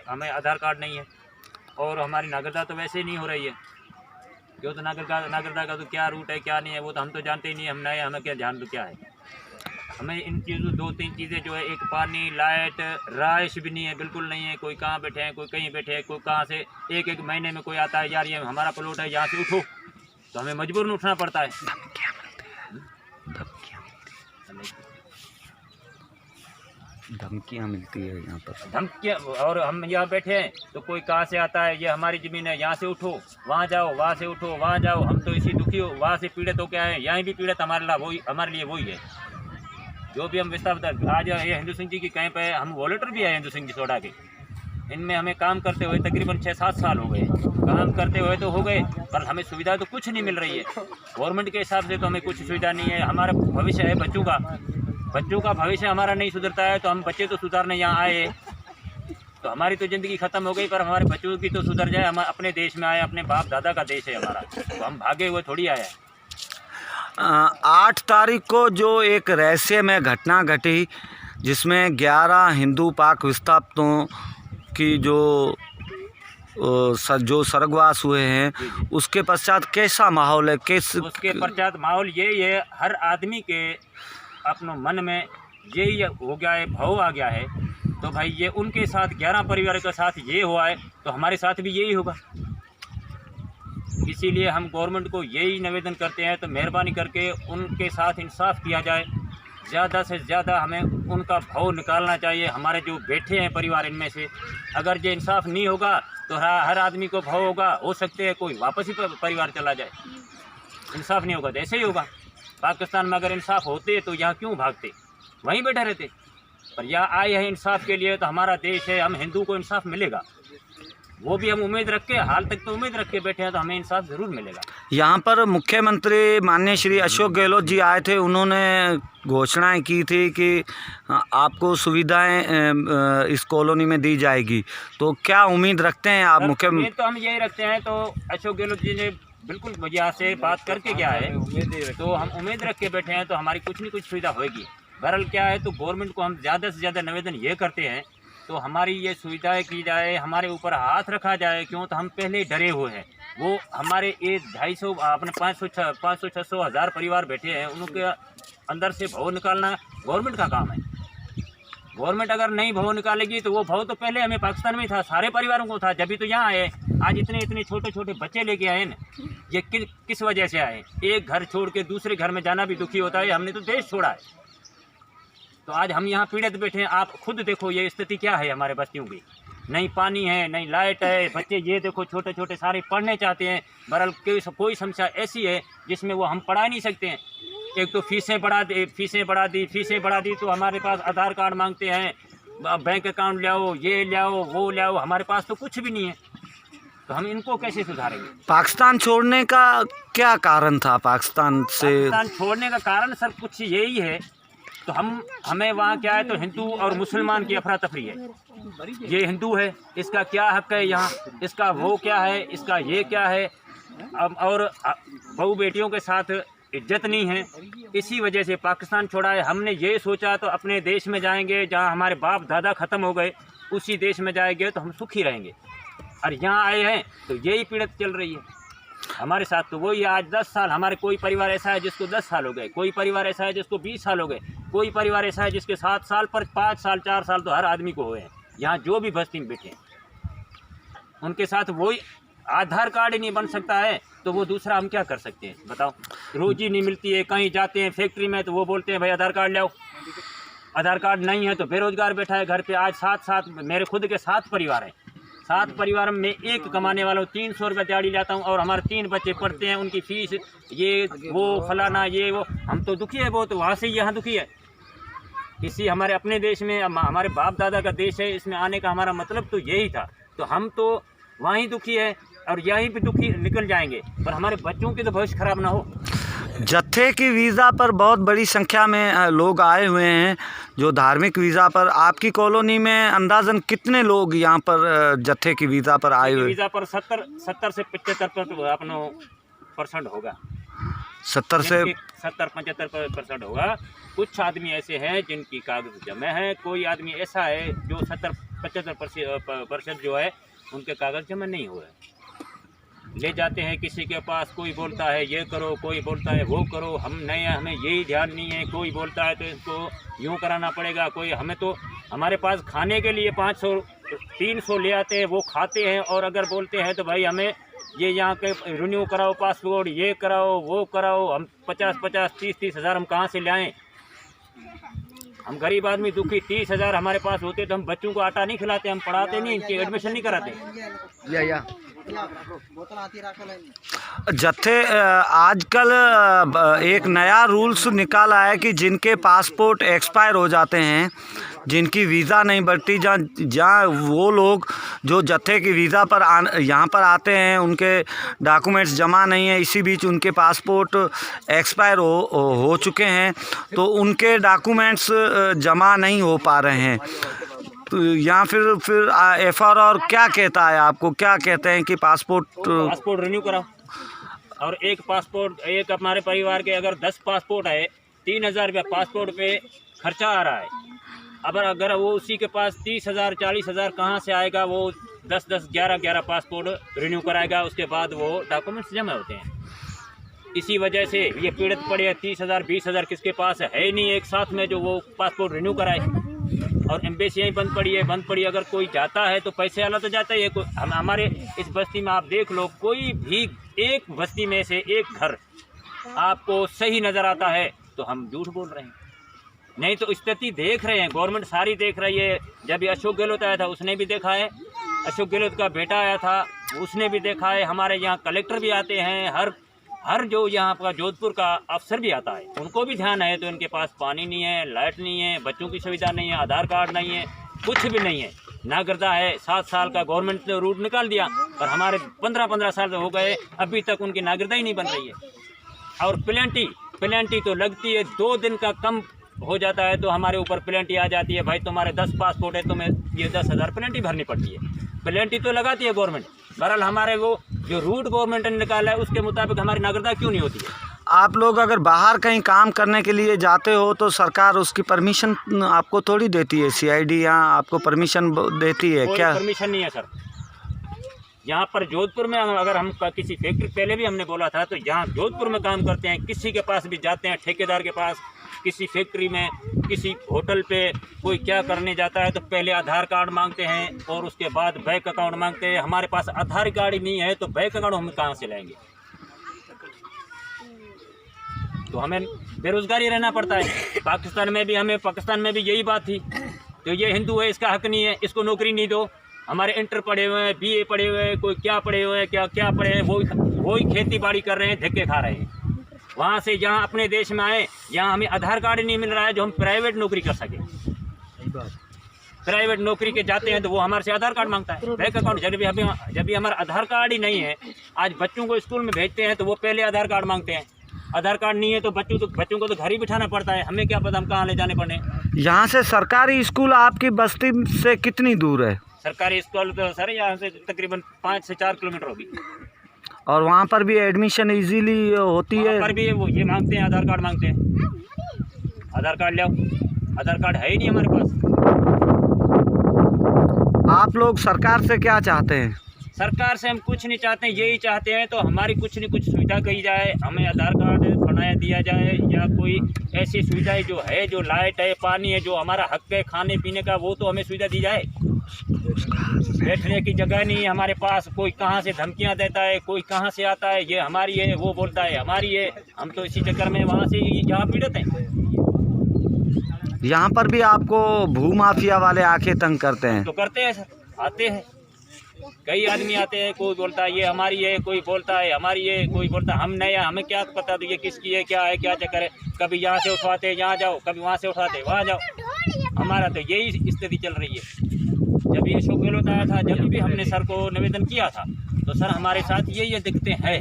हमें आधार कार्ड नहीं है और हमारी नागरिकता तो वैसे ही नहीं हो रही है। क्यों? तो नागरिकता का तो क्या रूट है क्या नहीं है वो तो हम तो जानते ही नहीं, हम नए, हमें क्या जान तो क्या है। हमें इन चीज़ों 2-3 चीज़ें जो है, एक पानी, लाइट, राइश भी नहीं है, बिल्कुल नहीं है। कोई कहाँ बैठे हैं, कोई कहीं बैठे हैं, कोई कहाँ से एक महीने में कोई आता है, यार ये हमारा प्लॉट है यहाँ से उठो, तो हमें मजबूरन उठना पड़ता है। धमकियाँ मिलती है यहाँ पर, धमकियाँ। और हम यहाँ बैठे हैं तो कोई कहाँ से आता है, ये हमारी ज़मीन है, यहाँ से उठो, वहाँ जाओ, वहाँ से उठो, वहाँ जाओ। हम तो इसी दुखी हो, वहाँ से पीड़ित हो क्या है, यहाँ भी पीड़ित हमारे लिए वही है। जो भी हम विस्तार बता, आज ये हिंदू सिंह जी की कैंप है, हम वॉलंटियर भी है हिंदू सिंह जी सोडा के। इनमें हमें काम करते हुए तकरीबन 6-7 साल हो गए। काम करते हुए तो हो गए, पर हमें सुविधा तो कुछ नहीं मिल रही है। गवर्नमेंट के हिसाब से तो हमें कुछ सुविधा नहीं है। हमारा भविष्य है बच्चों का भविष्य हमारा नहीं सुधरता है, तो हम बच्चे तो सुधारने यहाँ आए, तो हमारी तो ज़िंदगी ख़त्म हो गई, पर हमारे बच्चों की तो सुधर जाए। हम अपने देश में आए, अपने बाप दादा का देश है हमारा, तो हम भागे हुए थोड़ी आए हैं। 8 तारीख को जो एक रहस्यमय घटना घटी जिसमें 11 हिंदू पाक विस्थापितों की जो स्वर्गवास हुए हैं, उसके पश्चात कैसा माहौल है? उसके पश्चात माहौल यही है, हर आदमी के अपने मन में यही हो गया है, भाव आ गया है। तो भाई ये उनके साथ 11 परिवार के साथ ये हुआ है, तो हमारे साथ भी यही होगा। इसीलिए हम गवर्नमेंट को यही निवेदन करते हैं, तो मेहरबानी करके उनके साथ इंसाफ किया जाए। ज़्यादा से ज़्यादा हमें उनका भाव निकालना चाहिए। हमारे जो बैठे हैं परिवार, इनमें से अगर ये इंसाफ नहीं होगा तो हर आदमी को भाव होगा, हो सकते हैं कोई वापस ही परिवार चला जाए। इंसाफ नहीं होगा तो ऐसे ही होगा। पाकिस्तान में अगर इंसाफ होते तो यहाँ क्यों भागते, वहीं बैठे रहते। पर यहाँ आए हैं इंसाफ के लिए, तो हमारा देश है, हम हिंदू को इंसाफ मिलेगा। वो भी हम उम्मीद रख के, हाल तक तो उम्मीद रख के बैठे हैं, तो हमें इंसाफ ज़रूर मिलेगा। यहाँ पर मुख्यमंत्री माननीय श्री अशोक गहलोत जी आए थे, उन्होंने घोषणाएं की थी कि आपको सुविधाएं इस कॉलोनी में दी जाएगी, तो क्या उम्मीद रखते हैं आप? उम्मीद तो हम यही रखते हैं, तो अशोक गहलोत जी ने बिल्कुल यहाँ से बात करके क्या है, तो हम उम्मीद रख के बैठे हैं, तो हमारी कुछ न कुछ सुविधा होगी। बहरहाल क्या है, तो गवर्नमेंट को हम ज़्यादा से ज़्यादा निवेदन ये करते हैं, तो हमारी ये सुविधाएं की जाए, हमारे ऊपर हाथ रखा जाए। क्यों? तो हम पहले डरे हुए हैं। वो हमारे 250 अपने 500-600 हज़ार परिवार बैठे हैं, उनके अंदर से भाव निकालना गवर्नमेंट का काम है। गवर्नमेंट अगर नहीं भाव निकालेगी तो वो भाव तो पहले हमें पाकिस्तान में था, सारे परिवारों को था, जब भी तो यहाँ आए। आज इतने छोटे छोटे बच्चे लेके आए ना, ये किस वजह से आए? एक घर छोड़ के दूसरे घर में जाना भी दुखी होता है। हमने तो देश छोड़ा है, तो आज हम यहाँ पीड़ित बैठे हैं। आप खुद देखो ये स्थिति क्या है हमारे बस्तियों की। नहीं पानी है, नहीं लाइट है, बच्चे ये देखो छोटे छोटे सारे पढ़ने चाहते हैं। बहरहाल कोई समस्या ऐसी है जिसमें वो हम पढ़ा नहीं सकते हैं। एक तो फीसें बढ़ा दी तो हमारे पास आधार कार्ड मांगते हैं, बैंक अकाउंट ले आओ, ये ले आओ, वो ले आओ। हमारे पास तो कुछ भी नहीं है, तो हम इनको कैसे सुधारेंगे? पाकिस्तान छोड़ने का क्या कारण था? पाकिस्तान छोड़ने का कारण सर कुछ यही है, तो हमें वहाँ क्या है, तो हिंदू और मुसलमान की अफरा तफरी है। ये हिंदू है, इसका क्या हक है यहाँ, इसका वो क्या है, इसका ये क्या है। और बहू बेटियों के साथ इज्जत नहीं है, इसी वजह से पाकिस्तान छोड़ा है। हमने ये सोचा तो अपने देश में जाएंगे, जहाँ हमारे बाप दादा ख़त्म हो गए, उसी देश में जाएंगे तो हम सुखी रहेंगे। और यहाँ आए हैं तो यही पीड़ित चल रही है हमारे साथ। तो वही आज 10 साल, हमारे कोई परिवार ऐसा है जिसको 10 साल हो गए, कोई परिवार ऐसा है जिसको 20 साल हो गए, कोई परिवार ऐसा है जिसके 7 साल पर 5 साल 4 साल तो हर आदमी को हुए हैं। यहाँ जो भी बस्ती में बैठे हैं उनके साथ वही आधार कार्ड ही नहीं बन सकता है, तो वो दूसरा हम क्या कर सकते हैं बताओ? रोजी नहीं मिलती है, कहीं जाते हैं फैक्ट्री में तो वो बोलते हैं भाई आधार कार्ड ले आओ। आधार कार्ड नहीं है तो बेरोजगार बैठा है घर पे। आज 7 मेरे खुद के 7 परिवार हैं, 7 परिवार में एक कमाने वाला हूँ, 300 रुपये दिहाड़ी लाता हूँ, और हमारे 3 बच्चे पढ़ते हैं, उनकी फीस ये वो फलाना ये वो। हम तो दुखी है बहुत, वहाँ से यहाँ दुखी है। इसी हमारे अपने देश में, हमारे बाप दादा का देश है, इसमें आने का हमारा मतलब तो यही था। तो हम तो वहीं दुखी है और यहीं पे दुखी निकल जाएंगे, पर हमारे बच्चों की तो भविष्य खराब ना हो। जत्थे की वीज़ा पर बहुत बड़ी संख्या में लोग आए हुए हैं, जो धार्मिक वीज़ा पर। आपकी कॉलोनी में अंदाजन कितने लोग यहाँ पर जत्थे की वीज़ा पर आए हुए? वीज़ा पर 70 से 75% होगा। 70 से 70-75% होगा। कुछ आदमी ऐसे हैं जिनकी कागज जमे हैं, कोई आदमी ऐसा है जो 70-75% जो है उनके कागज जमा नहीं हुए। ले जाते हैं किसी के पास, कोई बोलता है ये करो, कोई बोलता है वो करो, हम नहीं, हमें यही ध्यान नहीं है। कोई बोलता है तो इसको यूँ कराना पड़ेगा, कोई हमें तो हमारे पास खाने के लिए 500-300 ले आते हैं, वो खाते हैं। और अगर बोलते हैं तो भाई हमें ये यहाँ के रिन्यू कराओ पासपोर्ट, ये कराओ वो कराओ, हम 50-50 30-30 हज़ार हम कहाँ से लाएं? हम गरीब आदमी दुखी, 30 हज़ार हमारे पास होते तो हम बच्चों को आटा नहीं खिलाते, हम पढ़ाते नहीं, इनकी एडमिशन नहीं कराते। जत्थे आजकल एक नया रूल्स निकाला है कि जिनके पासपोर्ट एक्सपायर हो जाते हैं, जिनकी वीज़ा नहीं बढ़ती, जहाँ वो लोग जो जत्थे की वीज़ा पर यहाँ पर आते हैं, उनके डॉक्यूमेंट्स जमा नहीं है, इसी बीच उनके पासपोर्ट एक्सपायर हो चुके हैं, तो उनके डॉक्यूमेंट्स जमा नहीं हो पा रहे हैं। तो यहाँ फिर एफआर और क्या कहता है, आपको क्या कहते हैं कि पासपोर्ट रिन्यू कराओ। और एक पासपोर्ट, एक हमारे परिवार के अगर 10 पासपोर्ट है, 3,000 रुपया पासपोर्ट पे खर्चा आ रहा है। अगर वो उसी के पास 30,000 40,000 कहाँ से आएगा? वो 10-10 11-11 पासपोर्ट रिन्यू कराएगा, उसके बाद वो डॉक्यूमेंट्स जमा होते हैं। इसी वजह से ये पीड़ित पड़े हैं। 30,000 20,000 किसके पास है ही नहीं एक साथ में जो वो पासपोर्ट रिन्यू कराए। और एम्बेसी यहीं बंद पड़ी है। अगर कोई जाता है तो पैसे वाला तो जाता ही है। हमारे इस बस्ती में आप देख लो, कोई भी एक बस्ती में से एक घर आपको सही नज़र आता है तो हम झूठ बोल रहे हैं। नहीं तो स्थिति देख रहे हैं, गवर्नमेंट सारी देख रही है। जब ये अशोक गहलोत आया था उसने भी देखा है, अशोक गहलोत का बेटा आया था उसने भी देखा है, हमारे यहाँ कलेक्टर भी आते हैं, हर जो यहाँ का जोधपुर का अफसर भी आता है, उनको भी ध्यान है। तो इनके पास पानी नहीं है, लाइट नहीं है, बच्चों की सुविधा नहीं है, आधार कार्ड नहीं है, कुछ भी नहीं है। नागरिकता है 7 साल का, गवर्नमेंट ने रूट निकाल दिया, और हमारे 15-15 साल हो गए, अभी तक उनकी नागरिकता ही नहीं बन रही है। और पेनल्टी तो लगती है, 2 दिन का कम हो जाता है तो हमारे ऊपर पेनल्टी आ जाती है। भाई तुम्हारे 10 पासपोर्ट है, तुम्हें ये 10,000 पेनल्टी भरनी पड़ती है। पेनल्टी तो लगाती है गवर्नमेंट, बहरहाल हमारे वो जो रूट गवर्नमेंट ने निकाला है उसके मुताबिक हमारी नागरिकता क्यों नहीं होती है। आप लोग अगर बाहर कहीं काम करने के लिए जाते हो तो सरकार उसकी परमिशन आपको थोड़ी देती है? CID यहाँ आपको परमिशन देती है क्या? परमिशन नहीं है सर। यहाँ पर जोधपुर में अगर हम किसी फैक्ट्री, पहले भी हमने बोला था, तो यहाँ जोधपुर में काम करते हैं, किसी के पास भी जाते हैं, ठेकेदार के पास, किसी फैक्ट्री में, किसी होटल पे कोई क्या करने जाता है तो पहले आधार कार्ड मांगते हैं और उसके बाद बैंक अकाउंट मांगते हैं। हमारे पास आधार कार्ड ही नहीं है तो बैंक अकाउंट हम कहाँ से लाएंगे? तो हमें बेरोजगारी रहना पड़ता है। पाकिस्तान में भी यही बात थी। तो ये हिंदू है, इसका हक नहीं है, इसको नौकरी नहीं दो। हमारे इंटर पढ़े हुए हैं, BA पढ़े हुए हैं, कोई क्या पढ़े हुए हैं, क्या पढ़े हैं, वही खेती बाड़ी कर रहे हैं, धक्के खा रहे हैं। वहाँ से यहाँ अपने देश में आए, यहाँ हमें आधार कार्ड नहीं मिल रहा है जो हम प्राइवेट नौकरी कर सकें। प्राइवेट नौकरी के जाते हैं तो वो हमारे से आधार कार्ड मांगता है, बैंक अकाउंट। जब भी हमारा आधार कार्ड ही नहीं है, आज बच्चों को स्कूल में भेजते हैं तो वो पहले आधार कार्ड मांगते हैं। आधार कार्ड नहीं है तो बच्चों को तो घर ही बिठाना पड़ता है, हमें क्या पता हम कहाँ ले जाने पड़े। यहाँ से सरकारी स्कूल आपकी बस्ती से कितनी दूर है? सरकारी स्कूल तो सर यहाँ से तकरीबन 5 से 4 किलोमीटर होगी। और वहाँ पर भी एडमिशन इजीली होती है? पर भी वो ये मांगते हैं, आधार कार्ड मांगते हैं। आधार कार्ड लाओ, आधार कार्ड है ही नहीं हमारे पास। आप लोग सरकार से क्या चाहते हैं? सरकार से हम कुछ नहीं चाहते हैं, यही चाहते हैं तो हमारी कुछ न कुछ सुविधा की जाए, हमें आधार कार्ड बनाया दिया जाए, या कोई ऐसी सुविधाएं जो है, जो लाइट है, पानी है, जो हमारा हक है खाने पीने का, वो तो हमें सुविधा दी जाए। बैठने की जगह नहीं है हमारे पास, कोई कहाँ से धमकियां देता है, कोई कहाँ से आता है, ये हमारी है, वो बोलता है हमारी है। हम तो इसी चक्कर में वहाँ से यहाँ पीड़ित हैं। यहाँ पर भी आपको भूमाफिया वाले आके तंग करते हैं? तो करते हैं सर, आते हैं, कई आदमी आते हैं, कोई बोलता है ये हमारी है, कोई बोलता है हमारी है, कोई बोलता है हम नहीं है, हमें क्या पता तो ये किसकी है, क्या है, क्या चक्कर है। कभी यहाँ से उठवाते यहाँ जाओ, कभी वहाँ से उठाते वहाँ जाओ। हमारा तो यही स्थिति चल रही है। जब ये अशोक गहलोत आया था, जब भी हमने सर को निवेदन किया था तो सर हमारे साथ यही दिखते हैं।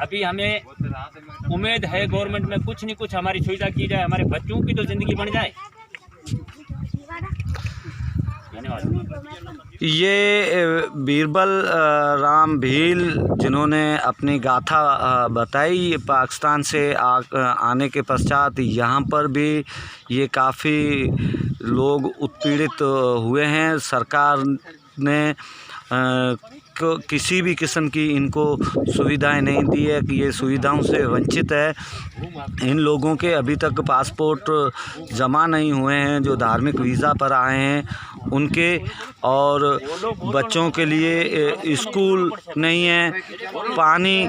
अभी हमें उम्मीद है गवर्नमेंट में कुछ न कुछ हमारी सुविधा की जाए, हमारे बच्चों की तो ज़िंदगी बन जाए। धन्यवाद। ये बीरबल राम भील जिन्होंने अपनी गाथा बताई पाकिस्तान से आने के पश्चात यहाँ पर भी ये काफ़ी लोग उत्पीड़ित हुए हैं। सरकार ने किसी भी किस्म की इनको सुविधाएं नहीं दी है कि ये सुविधाओं से वंचित है। इन लोगों के अभी तक पासपोर्ट जमा नहीं हुए हैं जो धार्मिक वीज़ा पर आए हैं उनके, और बच्चों के लिए स्कूल नहीं है, पानी